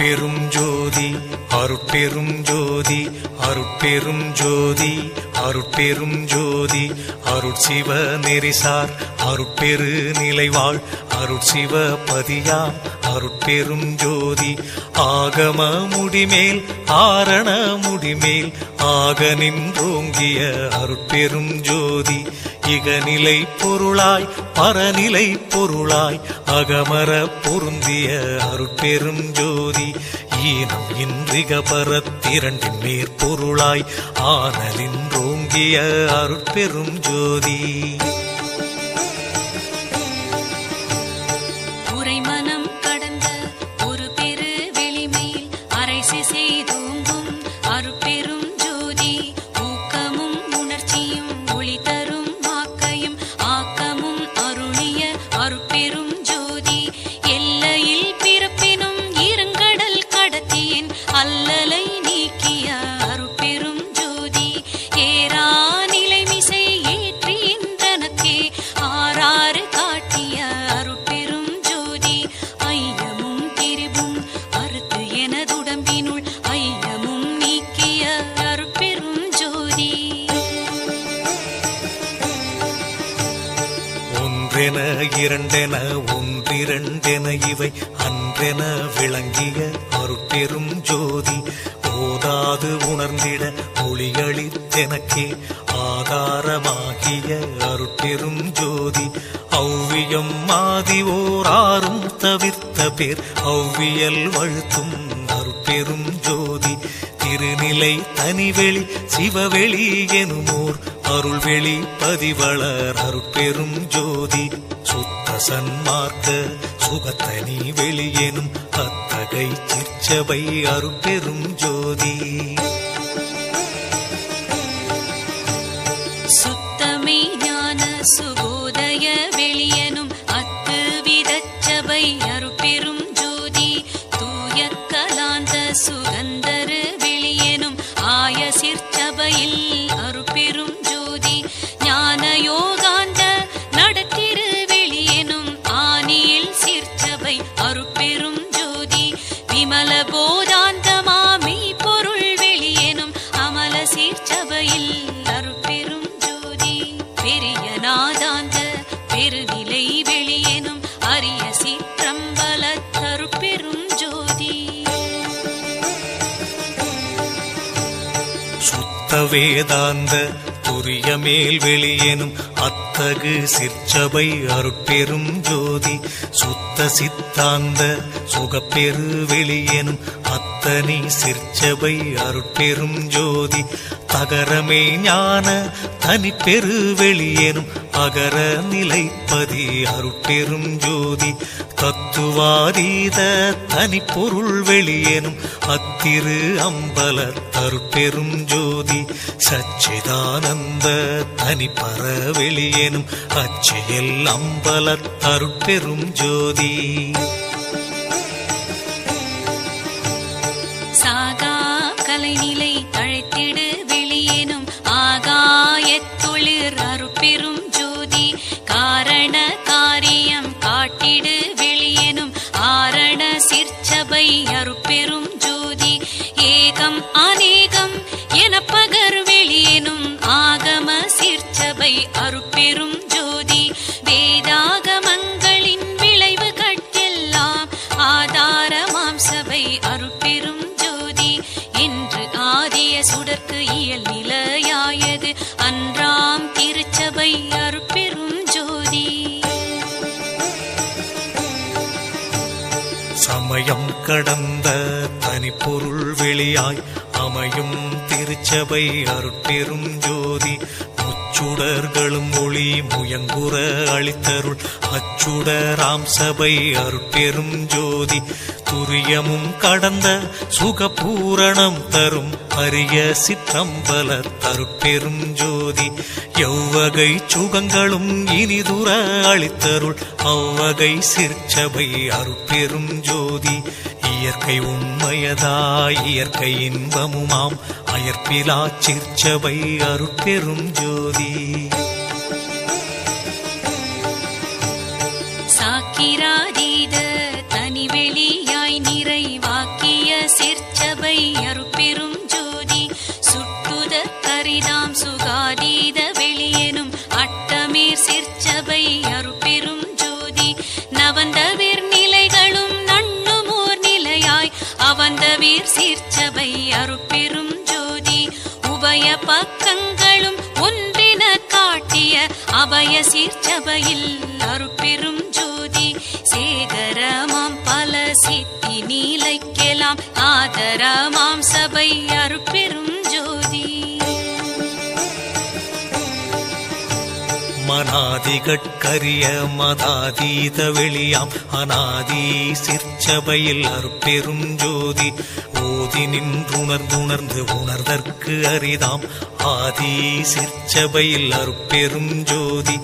அருட்பெரும் ஜோதி அருட்பெரும் ஜோதி அருட்பெரும் ஜோதி அருட்பெரும் ஜோதி அருட்சிவ நெறிசார் அருட்பெரு நிலைவாழ் அருட்சிவ பதியாம் அருட்பெரும் ஜோதி ஆகம முடிமேல் ஆரண முடிமேல் ஆக நின்றோங்கிய அருட்பெரும் ஜோதி இகநிலை பொருளாய் பரநிலை பொருளாய் அகமர பொருந்திய அருட்பெரும் ஜோதி ஈனம் இன்றிக பரத்திரண்டின் மேற்பொருளாய் ஆனலின்றோங்கிய அருட்பெரும் ஜோதி உரைமனம் கடந்த ஒரு பெரு வெளிமேல் அரைசி செய்தோங்கும் அருட்பெரும் ஜோதி ஊக்கமும் உணர்ச்சியும் ஒளி தரும் வாக்கையும் ஆக்கமும் அருளிய அருட்பெரும் ஜோதி எல்லையில் பிறப்பினும் இருங்கடல் கடத்தியின் அல்லலை நீக்கிய அருட்பெரும் ஜோதி ஏரா நிலைமிசை ஏற்றின்றனக்கே ஆறாறு காட்டிய அருட்பெரும் ஜோதி ஐயமும் திரிவும் அறுத்து எனதுடம்பினுள் ஐயமும் நீக்கிய அருட்பெரும் ஜோதி ஒன்றென இரண்டென ஒன்றிரண்டென இவை அன்றென விளங்கிய அருட்பெரும் ஜோதி ஓதாது உணர்ந்திட ஒளியளித்தெனக்கே ஆதாரமாகிய அருட்பெரும் ஜோதி ஔவியம் மாதி ஓராறும் தவிர்த்த பேர் ஔவியல் வழுத்தும் அருட்பெரும் ஜோதி திருநிலை தனிவெளி சிவவெளி எனுமோர் அருள்வெளி பதிவளர் அருட்பெரும் ஜோதி சுத்த சன்மார்க்க சுகத்தனி வெளியெனும் அத்தகை சிற்சபை அருட்பெரும் ஜோதி சுத்தமே ஞான சுபோதய வெளியனும் அத்து விதச்சபை அருட்பெரும் ஜோதி தூய கலாந்த சுகந்தரு வெளியனும் ஆய சிற்சபையில் அருட்பெரும் ஜோதி ஞான யோகாந்த நடத்திரு வெளியனும் ஆனியில் சிற்சபை அருட்பெரும் ஜோதி விமல போதாந்தமாமை பொருள் வெளியனும் அமல சிற்சபையில் அருட்பெரும் ஜோதி பெரிய நாதாந்த பெருநிலை வெளியனும் அரிய சிற்றம்பல அருட்பெரும் ஜோதி சுத்த வேதாந்த துரிய மேல் வெளியெனும் அத்தகு சிற்சபை அருட்பெரும் ஜோதி சுத்த சித்தாந்த சுகப்பெரு வெளியெனும் அத்தனி சிற்சபை அருட்பெரும் ஜோதி தகரமே ஞான தனிப்பெரு வெளியெனும் அகர நிலைப்பதி அருட்பெரும் ஜோதி தத்துவாதீத தனிப்பொருள் வெளியெனும் அத்திரு அம்பல அருட்பெரும் ஜோதி சச்சிதானந்த தனிப்பர வெளியெனும் அச்சியல் அம்பல அருட்பெரும் ஜோதி சாகா கலைநிலை தழைத்திடு வெளியேனும் ஆகாயத்தொழிற் அருட்பெரும் ஜோதி காரண காரியம் காட்டிடு வெளியேனும் ஆரண சிற்சபை அருட்பெரும் ஜோதி ஏகம் அநேகம் என பகர் வெளியேனும் ஆகம சிற்சபை அருட்பெரும் ஜோதி வேதாகமங்களின் விளைவு கட்டெல்லாம் ஆதாரமாம் சபை அருட்பெரும் ஜோதி என்று ஆதிய சுடர்க்கு இயல் நிலையாயது அன்றாம் திருச்சபை அருட்பெரும் ஜோதி சமயம் கடந்த தனிப்பொருள் வெளியாய் அமையும் திருச்சபை அருட்பெரும் ஜோதி முச்சுடர்களும் ஒளி முயங்குற அளித்தருள் அச்சுடராம் சபை அருட்பெரும் ஜோதி துரியமும் கடந்த சுகபூரணம் தரும் அரிய சிற்றம்பல அருட்பெரும் ஜோதி எவ்வகை சுகங்களும் இனிதுர அளித்தருள் அவ்வகை சிற்சபை அருட்பெரும் ஜோதி இயற்கை உண்மையதாய் இயற்கை இன்பமுமாம் அயற்பிலா சிற்சபை அருட்பெரும் ஜோதி சாக்கிராதீத தனிவெளியாய் நிறைவாக்கிய பக்கங்களும் ஒன்றின காட்டிய அபய சீர்ச்சபையில் அருட்பெரும் ஜோதி சேகரமாம் பல சித்தி நீலைக்கெல்லாம் ஆதரமாம் சபை அருட்பெரும் ஜோதி மனாதிகட்கரிய மதாதீத வெளியாம் அநாதி சிற்சபையில் அருட்பெரும் ஜோதி ஓதி நின்றுணர்ந்துணர்ந்து உணர்தற்கு அரிதாம் ஆதி சிற்சபையில் அருட்பெரும் ஜோதி